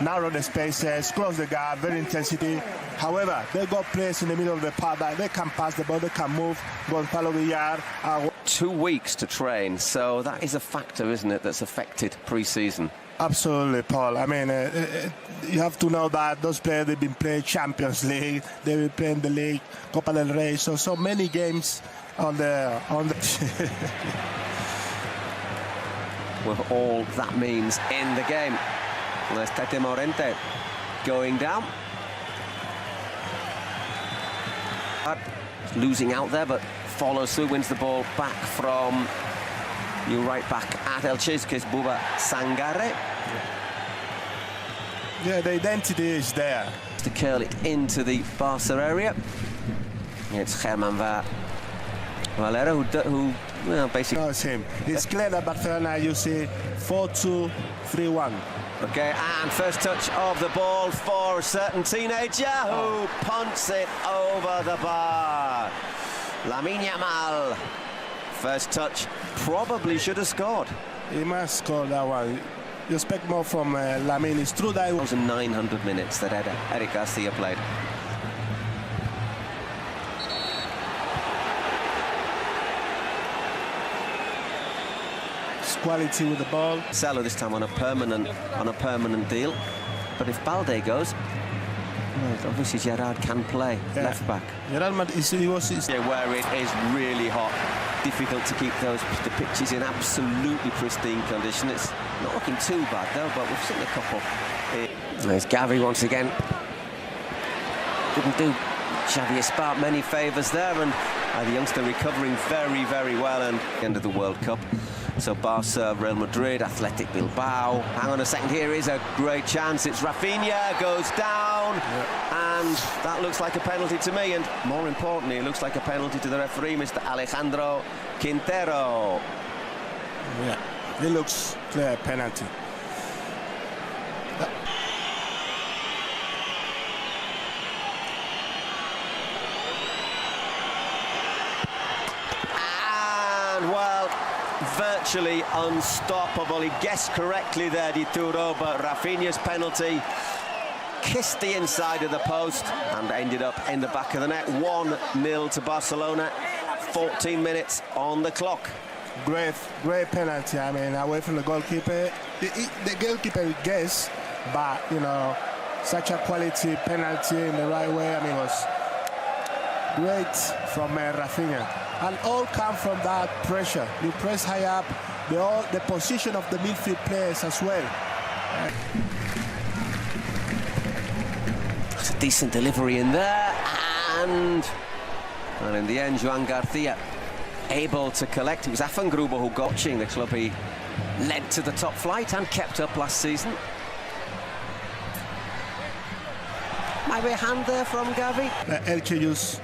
narrow the spaces, close the gap, very intensity. However, they got players in the middle of the park that they can pass the ball, they can move, go and follow the yard. 2 weeks to train, so that is a factor, isn't it, that's affected pre-season? Absolutely, Paul. I mean, you have to know that those players, they've been playing Champions League, they've been playing the league, Copa del Rey, so many games on the with all that means in the game. There's Tete Morente going down. Losing out there, but follows through, wins the ball back from new right back at Elche, Buba Sangare. Yeah, the identity is there. To curl it into the Barca area. It's Germán Valera who well, basically... No, it's him. It's clear that Barcelona, you see, 4-2-3-1. Okay, and first touch of the ball for a certain teenager who punts it over the bar. Lamine Yamal. First touch, probably should have scored. He must score that one. You expect more from Lamine. It's true that it was 900 minutes that Eric Garcia played. quality with the ball. Marcelo this time on a permanent deal. But if Balde goes, well, obviously Gerard can play left back. Gerard, where it is really hot, difficult to keep the pitches in absolutely pristine condition. It's not looking too bad though, but we've seen a couple. There's Gavi once again. Didn't do Xavi Esparza many favours there, and the youngster recovering very, very well. And end of the World Cup. So Barca, Real Madrid, Athletic Bilbao. Hang on a second, here is a great chance. It's Rafinha, goes down, and that looks like a penalty to me. And more importantly, it looks like a penalty to the referee, Mr. Alejandro Quintero. Yeah, it looks clear penalty. And well, virtually unstoppable. He guessed correctly there, Dituro, but Rafinha's penalty kissed the inside of the post and ended up in the back of the net. 1-0 to Barcelona, 14 minutes on the clock. Great penalty. I mean, away from the goalkeeper. The goalkeeper guessed, but, you know, such a quality penalty in the right way. I mean, it was great from Rafinha. And all come from that pressure. You press high up, the position of the midfield players as well. It's a decent delivery in there, and in the end, Joan Garcia able to collect. It was Afangruber who got the club he led to the top flight and kept up last season. Might be a hand there from Gavi. Elche use.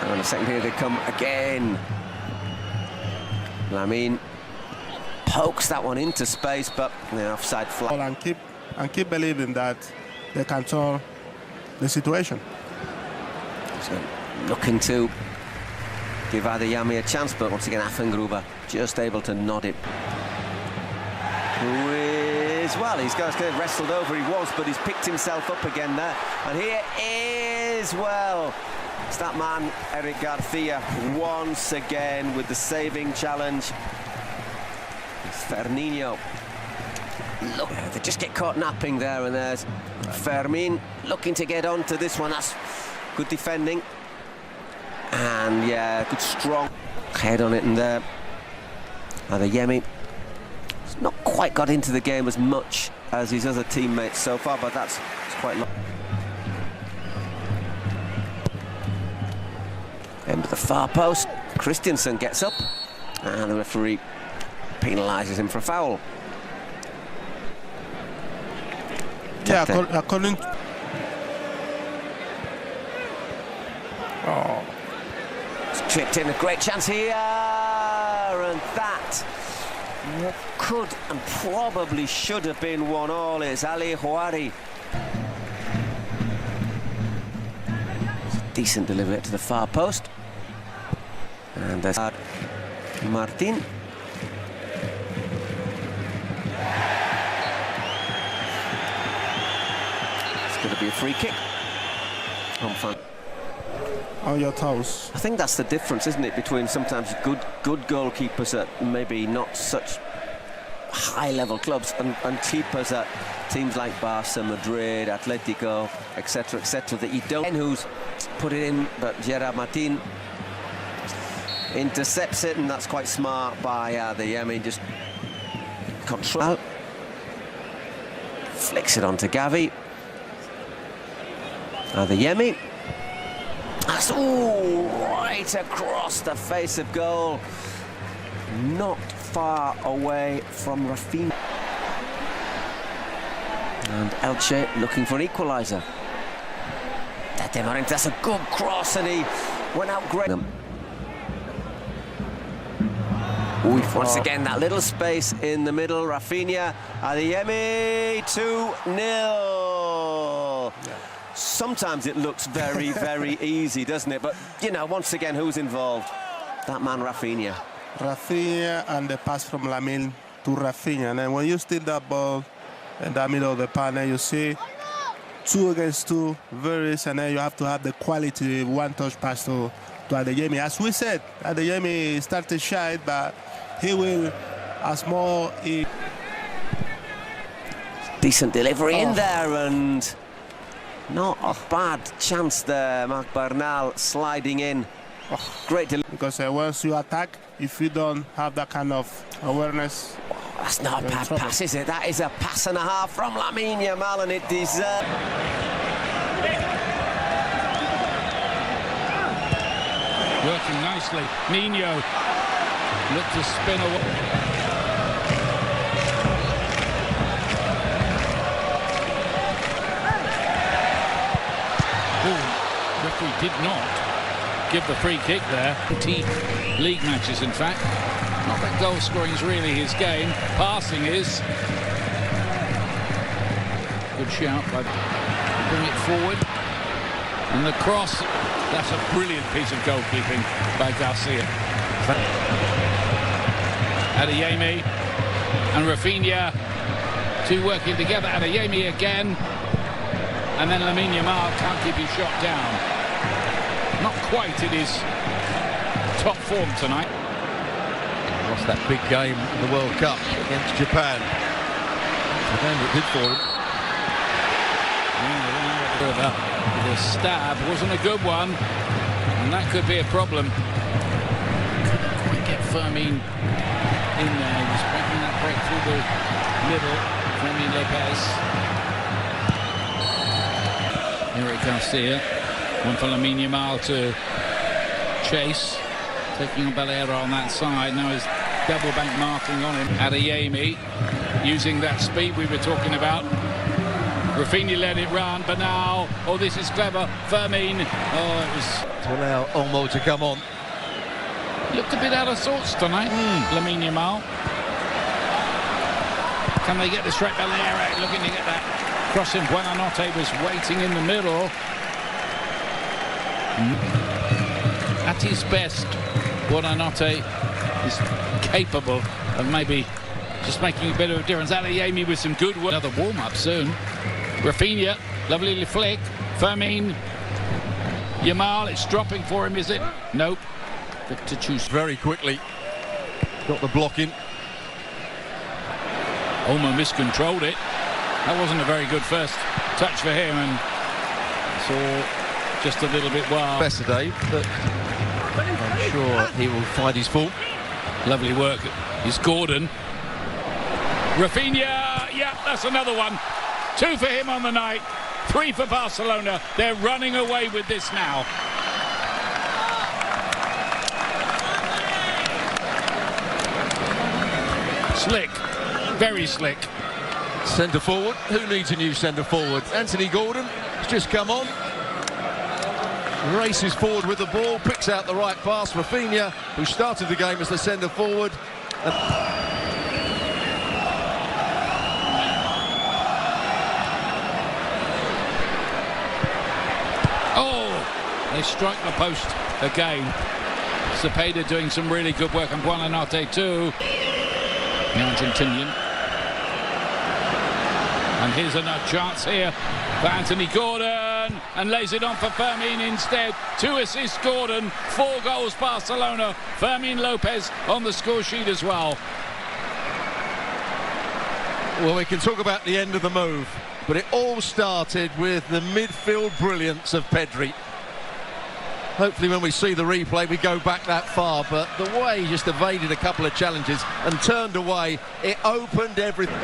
And in a second here they come again. Lamine pokes that one into space, but the offside flag. And keep believing that they can turn the situation. So looking to give Adeyemi a chance, but once again Afangruber just able to nod it. Who is, well, he's got wrestled over, he was, but he's picked himself up again there. And here is, well, it's that man, Eric Garcia, once again with the saving challenge. It's Fernandinho. Look, they just get caught napping there, and there's Fermin looking to get onto this one. That's good defending. And yeah, good strong head on it, and there. Adeyemi has not quite got into the game as much as his other teammates so far, but it's quite long. End of the far post, Christensen gets up, and the referee penalises him for a foul. Yeah, according to... Oh. It's tripped in, a great chance here, and that could and probably should have been 1-1. It's Ali Houari. Decent delivery to the far post, and there's Martin. going to be a free kick. On your toes. I think that's the difference, isn't it, between sometimes good goalkeepers at maybe not such high-level clubs and keepers at teams like Barca, Madrid, Atletico, etc., that you don't. Who's put it in, but Gerard Martin intercepts it, and that's quite smart by Adeyemi. Just control. Flicks it onto Gavi. Adeyemi. That's right across the face of goal. Not far away from Rafinha. And Elche looking for an equaliser. That's a good cross, and he went out great. Once again, that little space in the middle. Rafinha, Adeyemi, 2-0. Sometimes it looks very, very easy, doesn't it? But, you know, once again, who's involved? That man, Rafinha. Rafinha, and the pass from Lamine to Rafinha. And then when you steal that ball in the middle of the panel, you see 2 against 2, very easy, and then you have to have the quality one-touch pass to Adeyemi. As we said, Adeyemi started shy, but he will, as more... Decent delivery in there, and not a bad chance there. Marc Bernal sliding in. Great delivery. Because once you attack, if you don't have that kind of awareness... That's not a bad pass, is it? That is a pass and a half from Lamine Yamal, and it deserves... Working nicely. Nino looked to spin away. Referee did not give the free kick there. 20 league matches, in fact. Not that goal scoring is really his game. Passing is. Good shout by bring it forward. And the cross, that's a brilliant piece of goalkeeping by Garcia. Adeyemi and Rafinha, 2 working together. Adeyemi again. And then Lamine Yamal can't keep his shot down. Not quite in his top form tonight. Lost that big game in the World Cup against Japan. The game that did for him. The stab wasn't a good one, and that could be a problem. Couldn't quite get Fermin in there. He was making that break through the middle. Fermin Lopez. Eric Garcia. One for Lamine Yamal to chase. Taking a Balera on that side. Now he's double bank marking on him. Adeyemi using that speed we were talking about. Rafinha let it run, but now, oh, this is clever. Fermin, oh, it was... To allow Olmo to come on. Looked a bit out of sorts tonight, Lamine Yamal. Can they get this straight? Balera looking to get that crossing. Buonanotte was waiting in the middle. At his best, Buonanotte is capable of maybe just making a bit of a difference. Adeyemi with some good work. Another warm-up soon. Rafinha, lovely little flick. Fermin. Yamal, it's dropping for him, is it? Nope. To choose very quickly. Got the block in. Olmo miscontrolled it. That wasn't a very good first touch for him, and so just a little bit wild. Best today, but I'm sure he will find his form. Lovely work. It's Gordon. Rafinha, yeah, that's another one. 2 for him on the night, 3 for Barcelona. They're running away with this now. Slick, very slick. Centre forward, who needs a new centre forward? Anthony Gordon has just come on. Races forward with the ball, picks out the right pass. Rafinha, who started the game as the centre forward. They strike the post again. Cepeda doing some really good work, and Buonanotte too. The Argentinian. And here's another chance here for Anthony Gordon, and lays it on for Fermin instead. 2 assists Gordon, 4 goals Barcelona. Fermin Lopez on the score sheet as well. Well, we can talk about the end of the move, but it all started with the midfield brilliance of Pedri. Hopefully when we see the replay we go back that far, but the way he just evaded a couple of challenges and turned away, it opened everything.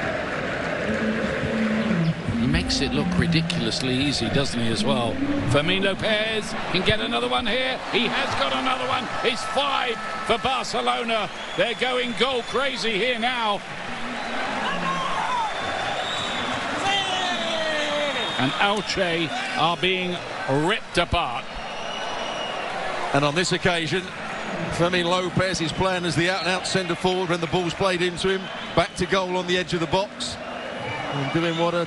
He makes it look ridiculously easy, doesn't he, as well? Fermin Lopez can get another one here. He has got another one. It's 5 for Barcelona. They're going goal crazy here now. And Elche are being ripped apart. And on this occasion, Fermin Lopez is playing as the out-and-out centre-forward when the ball's played into him. Back to goal on the edge of the box. And doing what a